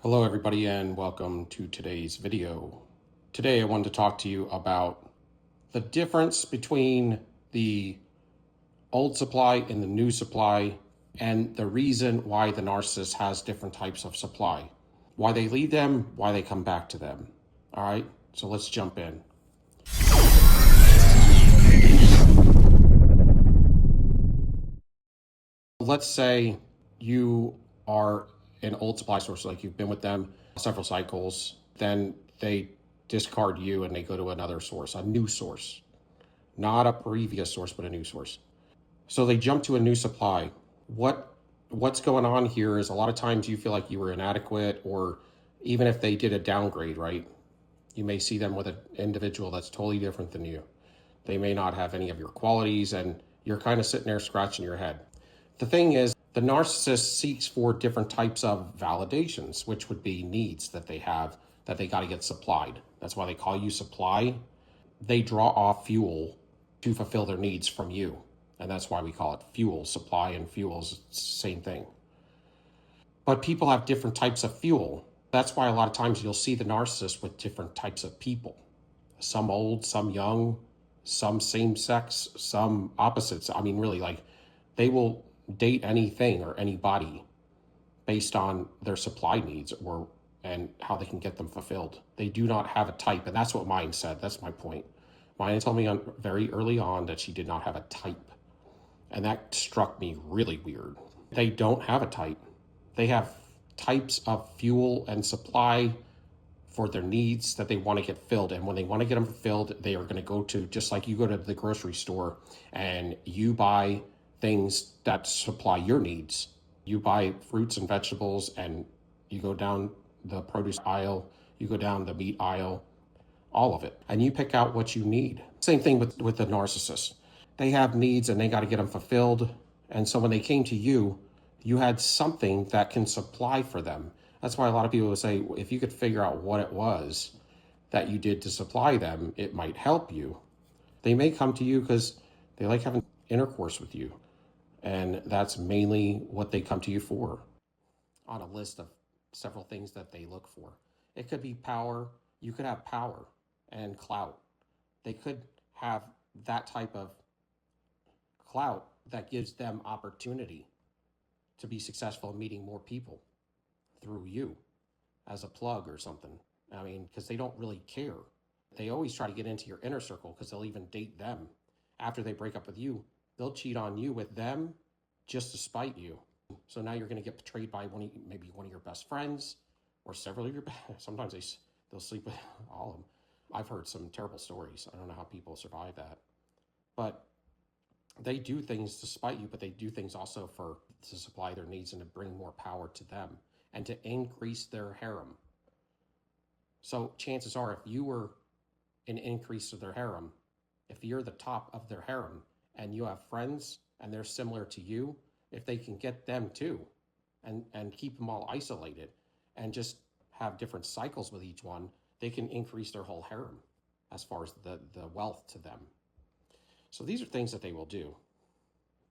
Hello everybody and welcome to today's video. Today I wanted to talk to you about the difference between the old supply and the new supply and the reason why the narcissist has different types of supply. Why they leave them, why they come back to them. All right, so let's jump in. Let's say you are an old supply source, like you've been with them several cycles, then they discard you and they go to another source, a new source, not a previous source, but a new source. So they jump to a new supply. What's going on here is a lot of times you feel like you were inadequate, or even if they did a downgrade, right? You may see them with an individual that's totally different than you. They may not have any of your qualities, and you're kind of sitting there scratching your head. The thing is, the narcissist seeks for different types of validations, which would be needs that they have that they got to get supplied. That's why they call you supply. They draw off fuel to fulfill their needs from you. And that's why we call it fuel. Supply and fuel is the same thing. But people have different types of fuel. That's why a lot of times you'll see the narcissist with different types of people. Some old, some young, some same sex, some opposites. I mean, really, like they will date anything or anybody based on their supply needs or and how they can get them fulfilled. They do not have a type, and that's what mine said. That's my point. Mine told me very early on that she did not have a type, and that struck me really weird. They don't have a type. They have types of fuel and supply for their needs that they want to get filled. And when they want to get them filled, they are going to go to, just like you go to the grocery store and you buy things that supply your needs. You buy fruits and vegetables and you go down the produce aisle, you go down the meat aisle, all of it. And you pick out what you need. Same thing with the narcissist. They have needs and they got to get them fulfilled. And so when they came to you, you had something that can supply for them. That's why a lot of people would say, if you could figure out what it was that you did to supply them, it might help you. They may come to you because they like having intercourse with you. And that's mainly what they come to you for on a list of several things that they look for. It could be power. You could have power and clout. They could have that type of clout that gives them opportunity to be successful in meeting more people through you as a plug or something. I mean, because they don't really care. They always try to get into your inner circle because they'll even date them. After they break up with you, they'll cheat on you with them just to spite you. So now you're going to get betrayed by maybe one of your best friends or several of your sometimes they'll sleep with all of them. I've heard some terrible stories. I don't know how people survive that. But they do things to spite you, but they do things also to supply their needs and to bring more power to them and to increase their harem. So chances are, if you were an increase of their harem, if you're the top of their harem and you have friends and they're similar to you, if they can get them too and keep them all isolated and just have different cycles with each one, they can increase their whole harem as far as the wealth to them. So these are things that they will do.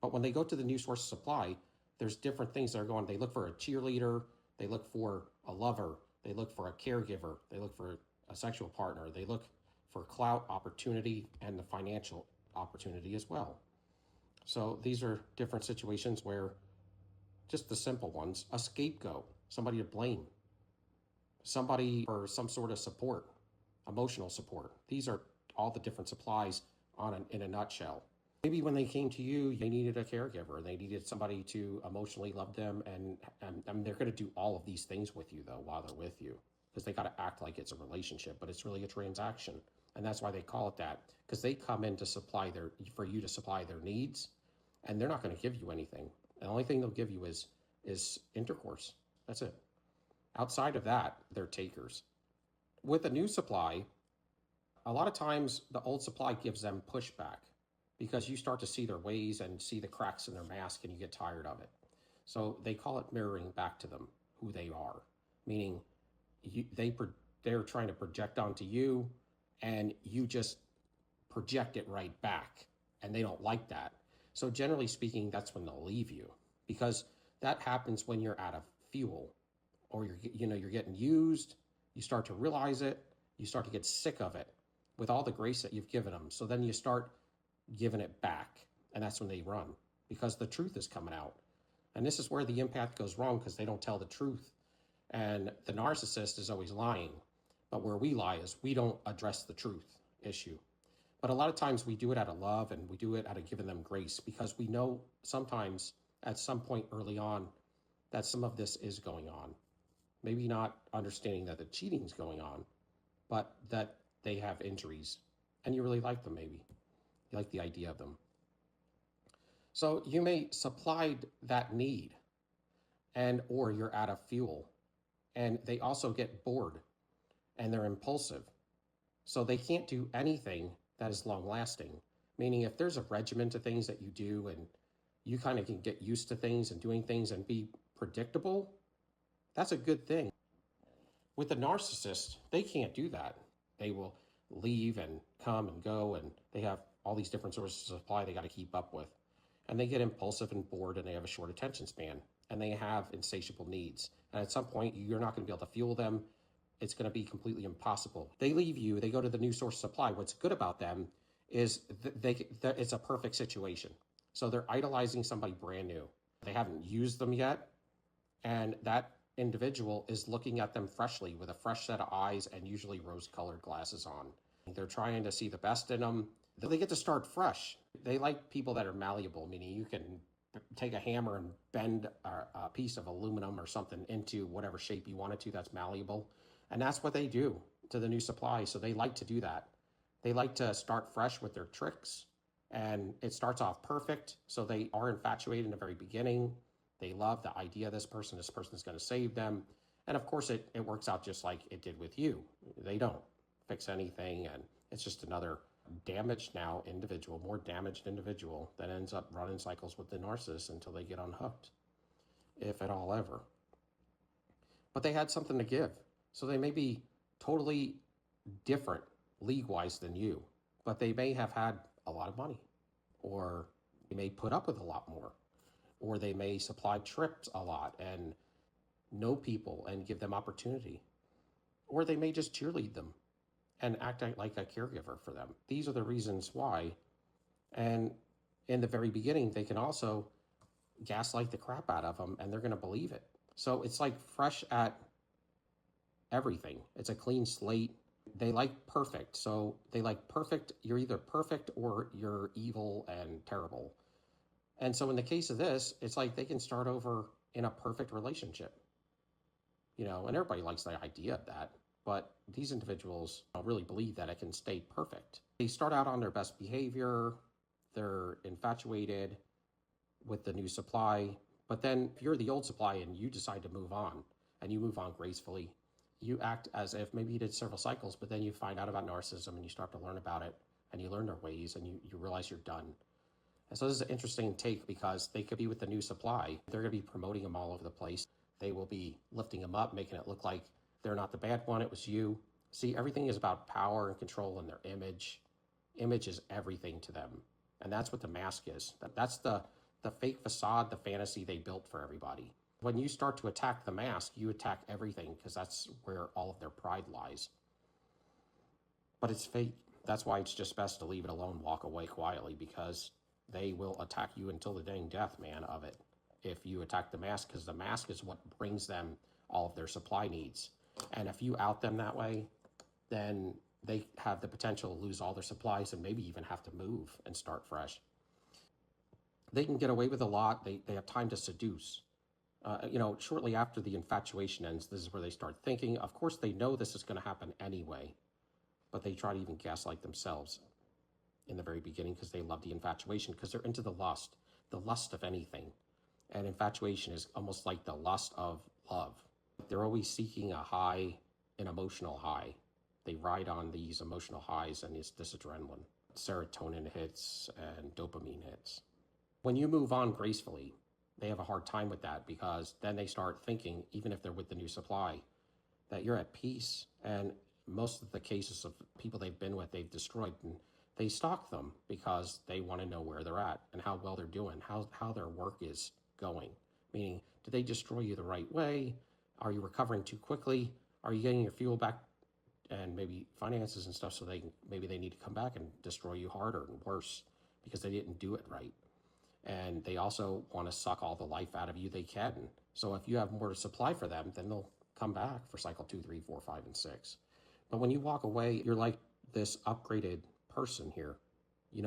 But when they go to the new source of supply, there's different things that are going. They look for a cheerleader. They look for a lover. They look for a caregiver. They look for a sexual partner. They look for clout, opportunity, and the financial opportunity as well. So these are different situations where just the simple ones, a scapegoat, somebody to blame, somebody for some sort of support, emotional support. These are all the different supplies in a nutshell. Maybe when they came to you, they needed a caregiver. They needed somebody to emotionally love them. And they're going to do all of these things with you, though, while they're with you, because they got to act like it's a relationship, but it's really a transaction. And that's why they call it that, because they come in to for you to supply their needs, and they're not going to give you anything. The only thing they'll give you is intercourse. That's it. Outside of that, they're takers. With a new supply, a lot of times the old supply gives them pushback because you start to see their ways and see the cracks in their mask and you get tired of it. So they call it mirroring back to them who they are, meaning they're trying to project onto you and you just project it right back, and they don't like that. So generally speaking, that's when they'll leave you, because that happens when you're out of fuel. or you're getting used. You start to realize it. You start to get sick of it with all the grace that you've given them. So then you start giving it back. And that's when they run because the truth is coming out. And this is where the empath goes wrong because they don't tell the truth. And the narcissist is always lying. But where we lie is we don't address the truth issue. But a lot of times we do it out of love and we do it out of giving them grace because we know sometimes at some point early on that some of this is going on. Maybe not understanding that the cheating is going on, but that they have injuries and you really like them maybe. You like the idea of them. So you may supply that need and or you're out of fuel. And they also get bored and they're impulsive. So they can't do anything that is long lasting. Meaning if there's a regimen to things that you do and you kind of can get used to things and doing things and be predictable, that's a good thing. With the narcissist, they can't do that. They will leave and come and go, and they have all these different sources of supply they got to keep up with. And they get impulsive and bored, and they have a short attention span, and they have insatiable needs. And at some point, you're not going to be able to fuel them. It's going to be completely impossible. They leave you, they go to the new source of supply. What's good about them is it's a perfect situation. So they're idolizing somebody brand new. They haven't used them yet, and that individual is looking at them freshly with a fresh set of eyes and usually rose-colored glasses on. They're trying to see the best in them. They get to start fresh. They like people that are malleable, meaning you can take a hammer and bend a piece of aluminum or something into whatever shape you want it to that's malleable. And that's what they do to the new supply. So they like to do that. They like to start fresh with their tricks, and it starts off perfect. So they are infatuated in the very beginning. They love the idea of this person is going to save them. And of course, it works out just like it did with you. They don't fix anything, and it's just another damaged now individual, more damaged individual that ends up running cycles with the narcissist until they get unhooked, if at all ever. But they had something to give. So they may be totally different league-wise than you, but they may have had a lot of money, or they may put up with a lot more, or they may supply trips a lot and know people and give them opportunity, or they may just cheerlead them and act like a caregiver for them. These are the reasons why. And in the very beginning, they can also gaslight the crap out of them, and they're going to believe it. So it's like fresh at everything. It's a clean slate. They like perfect. So they like perfect. You're either perfect or you're evil and terrible. And so in the case of this, it's like they can start over in a perfect relationship. And everybody likes the idea of that. But these individuals don't really believe that it can stay perfect. They start out on their best behavior. They're infatuated with the new supply. But then if you're the old supply and you decide to move on, and you move on gracefully, you act as if maybe you did several cycles, but then you find out about narcissism and you start to learn about it, and you learn their ways, and you realize you're done. And so this is an interesting take because they could be with the new supply. They're going to be promoting them all over the place. They will be lifting them up, making it look like they're not the bad one, it was you. See, everything is about power and control and their image. Image is everything to them. And that's what the mask is. That's the fake facade, the fantasy they built for everybody. When you start to attack the mask, you attack everything because that's where all of their pride lies. But it's fake. That's why it's just best to leave it alone, walk away quietly, because they will attack you until the dang death, man, of it. If you attack the mask, because the mask is what brings them all of their supply needs. And if you out them that way, then they have the potential to lose all their supplies and maybe even have to move and start fresh. They can get away with a lot. They have time to seduce. Shortly after the infatuation ends, this is where they start thinking. Of course, they know this is going to happen anyway, but they try to even gaslight themselves in the very beginning because they love the infatuation, because they're into the lust of anything. And infatuation is almost like the lust of love. They're always seeking a high, an emotional high. They ride on these emotional highs and this adrenaline. Serotonin hits and dopamine hits. When you move on gracefully, they have a hard time with that because then they start thinking, even if they're with the new supply, that you're at peace. And most of the cases of people they've been with, they've destroyed, and they stalk them because they want to know where they're at and how well they're doing, how their work is going. Meaning, did they destroy you the right way? Are you recovering too quickly? Are you getting your fuel back and maybe finances and stuff, so maybe they need to come back and destroy you harder and worse because they didn't do it right? And they also want to suck all the life out of you they can. So if you have more supply for them, then they'll come back for cycle 2, 3, 4, 5, and 6. But when you walk away, you're like this upgraded person here,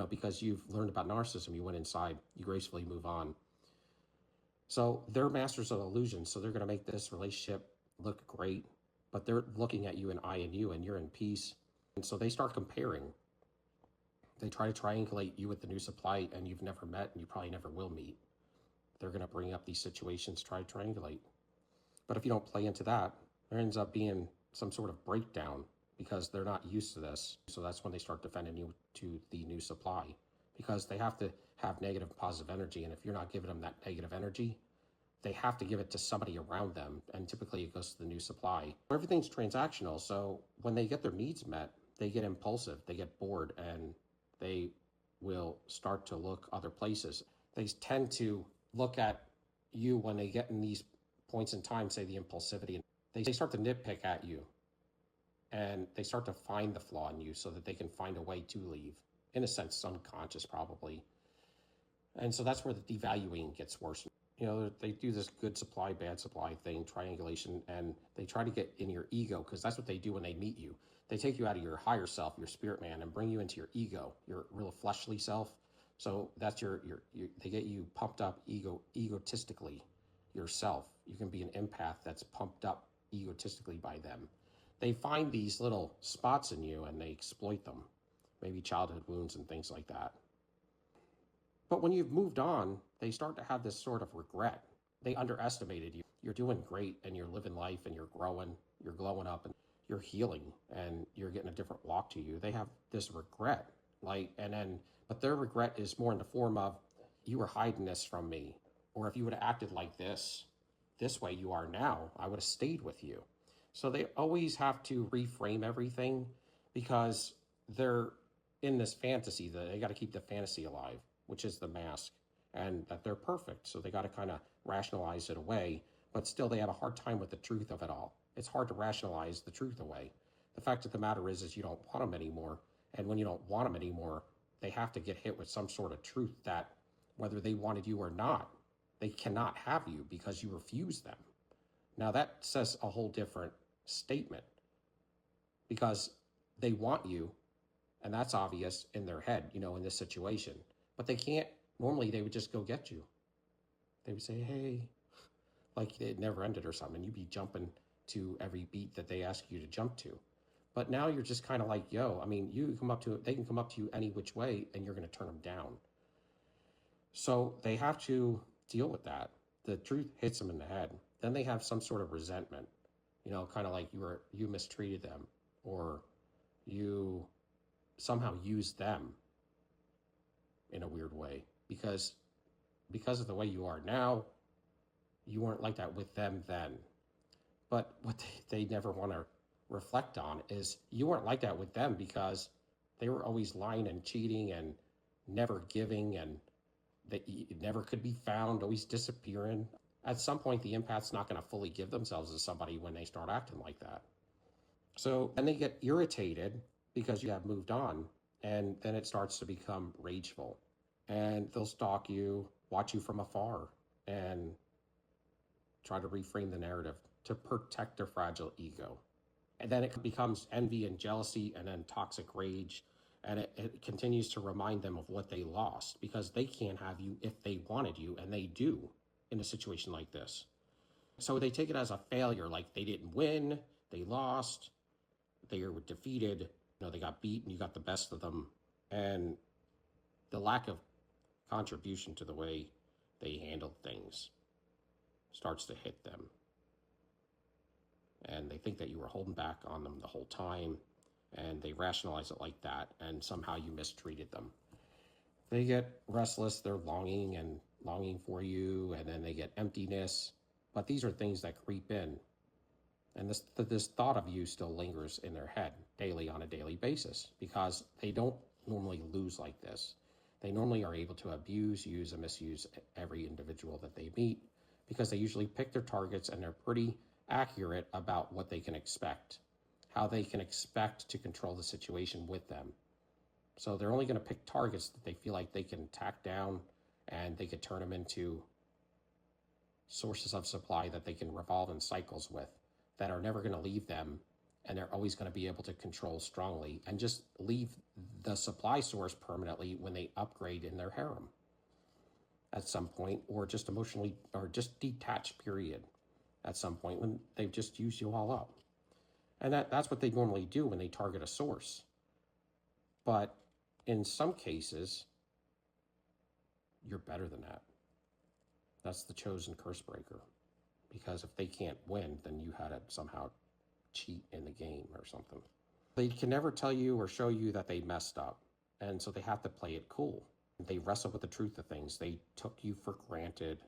because you've learned about narcissism, you went inside, you gracefully move on. So they're masters of illusion. So they're going to make this relationship look great, but they're looking at you and eyeing you, and you're in peace. And so they start comparing. They try to triangulate you with the new supply, and you've never met, and you probably never will meet. They're going to bring up these situations, try to triangulate. But if you don't play into that, there ends up being some sort of breakdown because they're not used to this. So that's when they start defending you to the new supply, because they have to have negative and positive energy. And if you're not giving them that negative energy, they have to give it to somebody around them. And typically it goes to the new supply. Everything's transactional. So when they get their needs met, they get impulsive, they get bored, and they will start to look other places. They tend to look at you when they get in these points in time, say the impulsivity, they start to nitpick at you, and they start to find the flaw in you so that they can find a way to leave. In a sense, unconscious probably. And so that's where the devaluing gets worse. They do this good supply, bad supply thing, triangulation, and they try to get in your ego, because that's what they do when they meet you. They take you out of your higher self, your spirit man, and bring you into your ego, your real fleshly self. So that's they get you pumped up egotistically yourself. You can be an empath that's pumped up egotistically by them. They find these little spots in you and they exploit them, maybe childhood wounds and things like that. But when you've moved on, they start to have this sort of regret. They underestimated you. You're doing great and you're living life and you're growing, you're glowing up and you're healing and you're getting a different walk to you. They have this regret, but their regret is more in the form of, you were hiding this from me. Or if you would have acted like this way you are now, I would have stayed with you. So they always have to reframe everything because they're in this fantasy that they got to keep the fantasy alive, which is the mask, and that they're perfect. So they got to kind of rationalize it away, but still they have a hard time with the truth of it all. It's hard to rationalize the truth away. The fact of the matter is you don't want them anymore. And when you don't want them anymore, they have to get hit with some sort of truth that whether they wanted you or not, they cannot have you because you refuse them. Now that says a whole different statement, because they want you, and that's obvious in their head, in this situation. But they can't, normally they would just go get you. They would say, hey, like it never ended or something. You'd be jumping to every beat that they ask you to jump to. But now you're just kind of like, they can come up to you any which way and you're going to turn them down. So they have to deal with that. The truth hits them in the head. Then they have some sort of resentment, kind of like you mistreated them, or you somehow used them in a weird way because of the way you are now. You weren't like that with them then. But what they never want to reflect on is you weren't like that with them because they were always lying and cheating and never giving, and they never could be found, always disappearing. At some point, the empath's not going to fully give themselves to somebody when they start acting like that. So then they get irritated because you have moved on, and then it starts to become rageful. And they'll stalk you, watch you from afar, and try to reframe the narrative to protect their fragile ego. And then it becomes envy and jealousy and then toxic rage. And it continues to remind them of what they lost, because they can't have you if they wanted you, and they do in a situation like this. So they take it as a failure, like they didn't win, they lost, they were defeated, they got beat and you got the best of them. And the lack of contribution to the way they handled things starts to hit them. And they think that you were holding back on them the whole time, and they rationalize it like that, and somehow you mistreated them. They get restless, they're longing for you, and then they get emptiness. But these are things that creep in. And this thought of you still lingers in their head daily on a daily basis, because they don't normally lose like this. They normally are able to abuse, use, and misuse every individual that they meet, because they usually pick their targets and they're pretty accurate about what they can expect, how they can expect to control the situation with them. So they're only going to pick targets that they feel like they can tack down and they could turn them into sources of supply that they can revolve in cycles with, that are never going to leave them, and they're always going to be able to control strongly and just leave the supply source permanently when they upgrade in their harem at some point, or just emotionally, or just detached period at some point when they've just used you all up. And that's what they normally do when they target a source. But in some cases, you're better than that. That's the chosen curse breaker. Because if they can't win, then you had to somehow cheat in the game or something. They can never tell you or show you that they messed up. And so they have to play it cool. They wrestle with the truth of things. They took you for granted.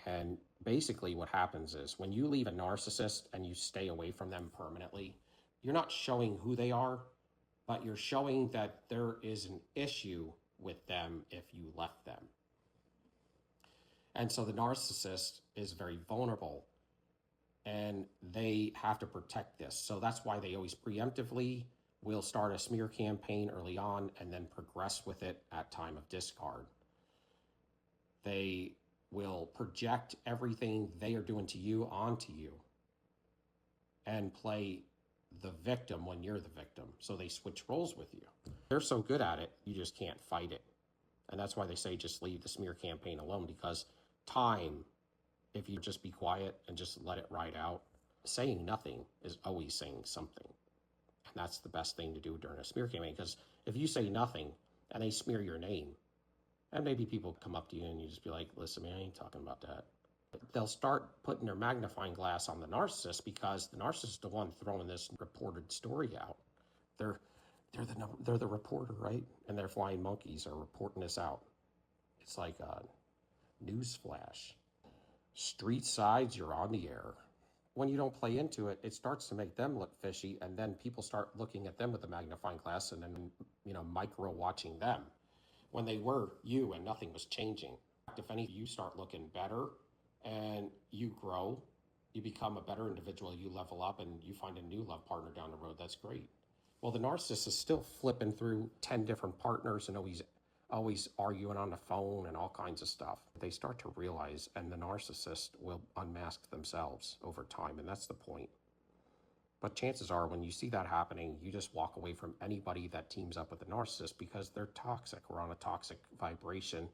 And basically what happens is when you leave a narcissist and you stay away from them permanently, you're not showing who they are, but you're showing that there is an issue with them if you left them. And so the narcissist is very vulnerable and they have to protect this. So that's why they always preemptively will start a smear campaign early on and then progress with it at time of discard. They will project everything they are doing to you onto you and play the victim when you're the victim. So they switch roles with you. They're so good at it, you just can't fight it. And that's why they say just leave the smear campaign alone, because time, if you just be quiet and just let it ride out, saying nothing is always saying something. And that's the best thing to do during a smear campaign, because if you say nothing and they smear your name, and maybe people come up to you and you just be like, listen, man, I ain't talking about that. They'll start putting their magnifying glass on the narcissist, because the narcissist is the one throwing this reported story out. They're the reporter, right? And their flying monkeys are reporting this out. It's like a news flash. Street sides, you're on the air. When you don't play into it, it starts to make them look fishy, and then people start looking at them with a magnifying glass and then, micro watching them when they were you and nothing was changing. If any, you start looking better and you grow, you become a better individual, you level up, and you find a new love partner down the road. That's great. Well, the narcissist is still flipping through 10 different partners and always arguing on the phone and all kinds of stuff. They start to realize, and the narcissist will unmask themselves over time, and that's the point. But chances are when you see that happening, you just walk away from anybody that teams up with the narcissist, because they're toxic. We're on a toxic vibration,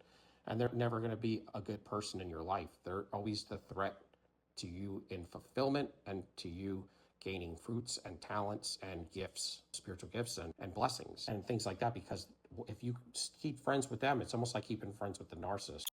and they're never going to be a good person in your life. They're always the threat to you in fulfillment and to you gaining fruits and talents and gifts, spiritual gifts and blessings and things like that. Because if you keep friends with them, it's almost like keeping friends with the narcissist.